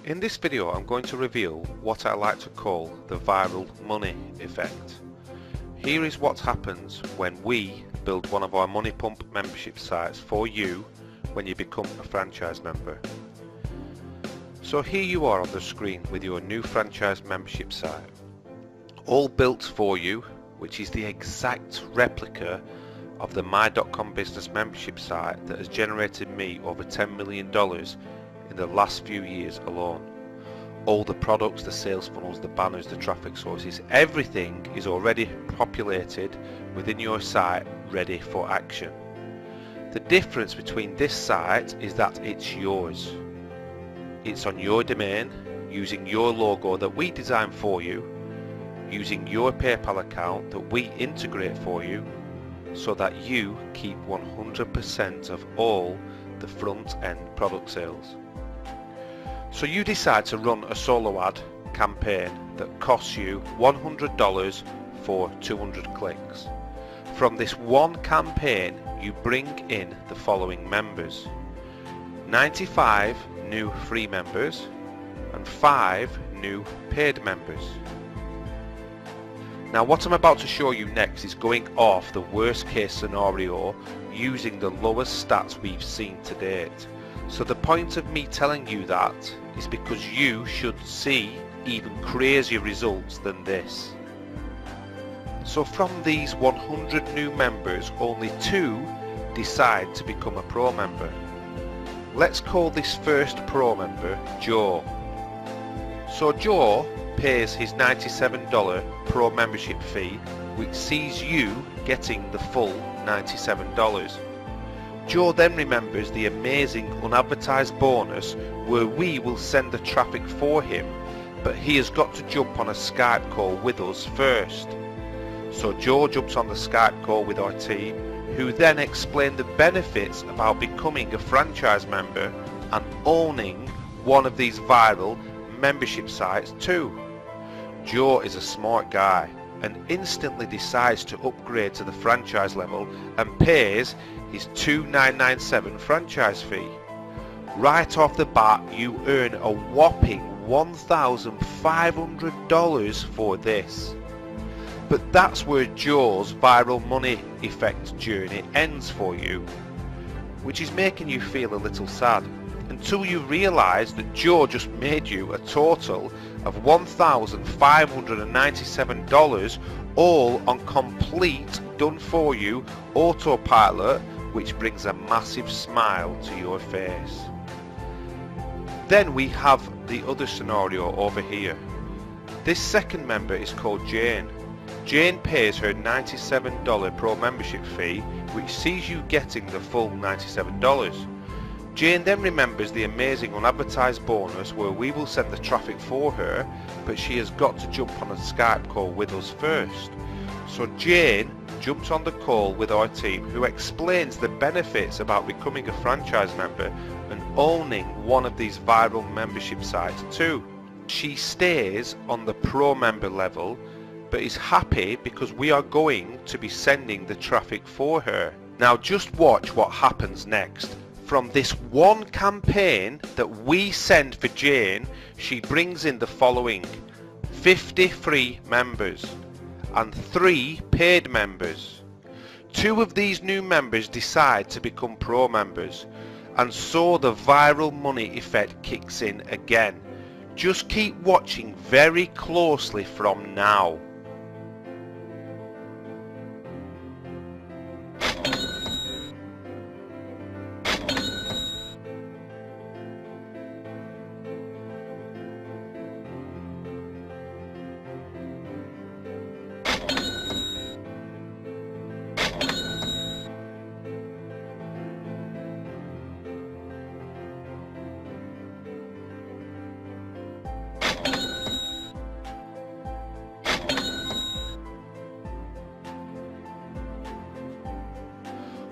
In this video I'm going to reveal what I like to call the viral money effect. Here is what happens when we build one of our Money Pump membership sites for you when you become a franchise member. So here you are on the screen with your new franchise membership site, all built for you, which is the exact replica of the my.com business membership site that has generated me over $10 million in the last few years alone. All the products, the sales funnels, the banners, the traffic sources, everything is already populated within your site, ready for action. The difference between this site is that it's yours. It's on your domain, using your logo that we design for you, using your PayPal account that we integrate for you, so that you keep 100% of all the front end product sales. So you decide to run a solo ad campaign that costs you $100 for 200 clicks. From this one campaign you bring in the following members: 95 new free members and 5 new paid members. Now what I'm about to show you next is going off the worst case scenario using the lowest stats we've seen to date. So the point of me telling you that is because you should see even crazier results than this. So from these 100 new members, only 2 decide to become a pro member. Let's call this first pro member Joe. So Joe pays his $97 pro membership fee, which sees you getting the full $97. Joe then remembers the amazing unadvertised bonus where we will send the traffic for him, but he has got to jump on a Skype call with us first. So Joe jumps on the Skype call with our team, who then explain the benefits about becoming a franchise member and owning one of these viral membership sites too. Joe is a smart guy and instantly decides to upgrade to the franchise level and pays his $2,997 franchise fee. Right off the bat you earn a whopping $1,500 for this. But that's where Joe's viral money effect journey ends for you, which is making you feel a little sad, until you realise that Joe just made you a total of $1,597, all on complete done for you autopilot, which brings a massive smile to your face. Then we have the other scenario over here. This second member is called Jane. Jane pays her $97 pro membership fee, which sees you getting the full $97. Jane then remembers the amazing unadvertised bonus where we will send the traffic for her, but she has got to jump on a Skype call with us first. So Jane jumps on the call with our team, who explains the benefits about becoming a franchise member and owning one of these viral membership sites too. She stays on the pro member level, but is happy because we are going to be sending the traffic for her. Now just watch what happens next. From this one campaign that we send for Jane, she brings in the following: 50 free members and 3 paid members. 2 of these new members decide to become pro members, and so the viral money effect kicks in again. Just keep watching very closely from now.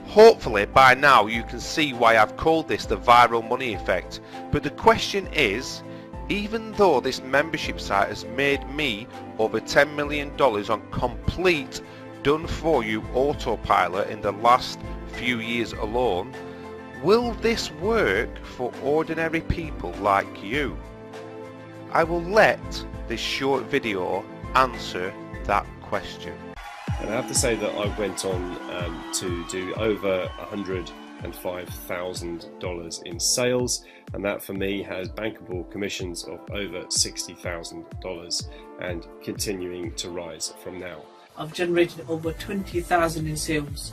Hopefully by now you can see why I've called this the viral money effect, but the question is, even though this membership site has made me over $10 million on complete done for you autopilot in the last few years alone, will this work for ordinary people like you? I will let this short video answer that question. And I have to say that I went on to do over $105,000 in sales, and that for me has bankable commissions of over $60,000 and continuing to rise from now. I've generated over 20,000 in sales,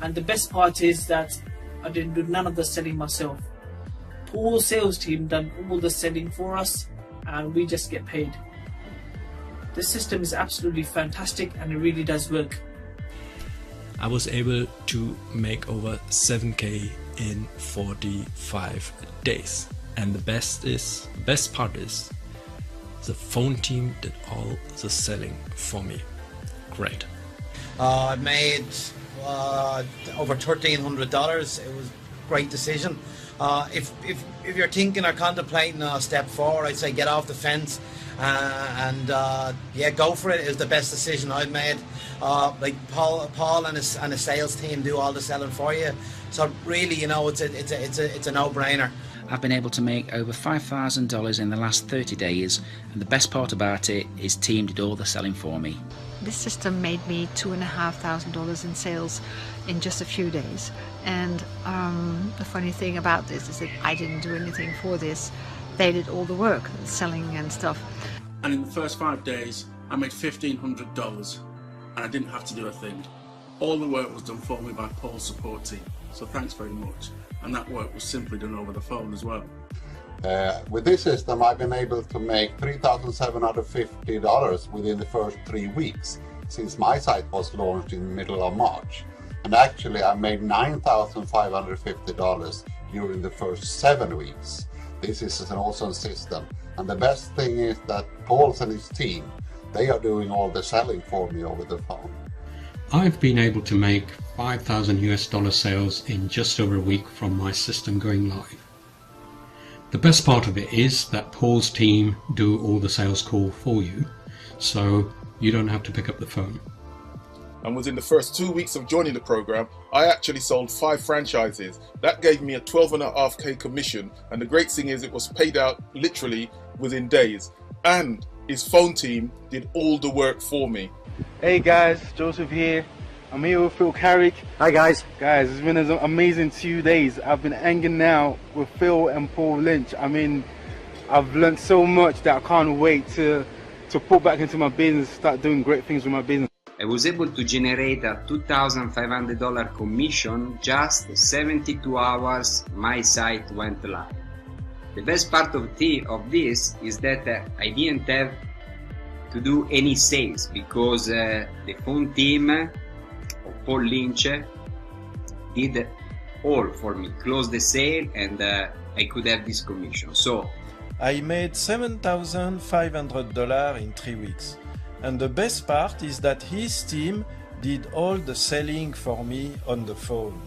and the best part is that I didn't do none of the selling myself. Paul's sales team done all the selling for us, and we just get paid. This system is absolutely fantastic, and it really does work. I was able to make over 7k in 45 days. And the best part is the phone team did all the selling for me. Great. I made over $1,300. It was a great decision. If you're thinking or contemplating a step forward, I'd say get off the fence and go for it. It was the best decision I've made. Like Paul and his sales team do all the selling for you. So really, you know, it's a no-brainer. I've been able to make over $5,000 in the last 30 days, and the best part about it is team did all the selling for me. This system made me $2,500 in sales in just a few days. And the funny thing about this is that I didn't do anything for this. They did all the work, selling and stuff. And in the first 5 days, I made $1,500, and I didn't have to do a thing. All the work was done for me by Paul's support team. So thanks very much. And that work was simply done over the phone as well. With this system, I've been able to make $3,750 within the first 3 weeks, since my site was launched in the middle of March. And actually, I made $9,550 during the first 7 weeks. This is an awesome system. And the best thing is that Paul and his team, they are doing all the selling for me over the phone. I've been able to make $5,000 sales in just over a week from my system going live. The best part of it is that Paul's team do all the sales call for you, so you don't have to pick up the phone. And within the first 2 weeks of joining the program, I actually sold 5 franchises. That gave me a 12.5k commission, and the great thing is it was paid out literally within days. And his phone team did all the work for me. Hey guys, Joseph here. I'm here with Phil Carrick. Hi guys. Guys, it's been an amazing 2 days. I've been hanging out with Phil and Paul Lynch. I mean, I've learned so much that I can't wait to put back into my business, start doing great things with my business. I was able to generate a $2,500 commission just 72 hours my site went live. The best part of this is that I didn't have to do any sales because the phone team of Paul Lynch did all for me, closed the sale, and I could have this commission. So I made $7,500 in 3 weeks. And the best part is that his team did all the selling for me on the phone.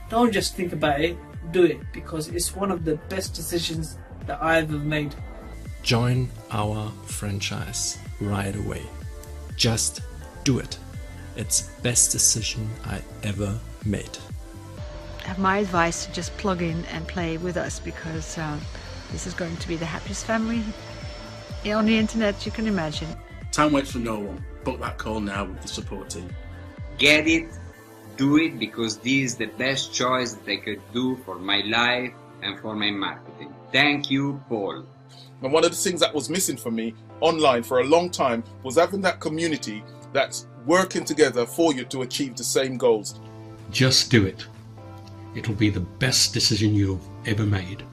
Don't just think about it, do it, because it's one of the best decisions that I've ever made. Join our franchise right away. Just do it. It's the best decision I ever made. My advice to just plug in and play with us, because this is going to be the happiest family on the internet you can imagine. Time waits for no one. Book that call now with the support team. Get it, do it, because this is the best choice that I could do for my life and for my marketing. Thank you, Paul. And one of the things that was missing for me online for a long time was having that community that's working together for you to achieve the same goals. Just do it. It'll be the best decision you've ever made.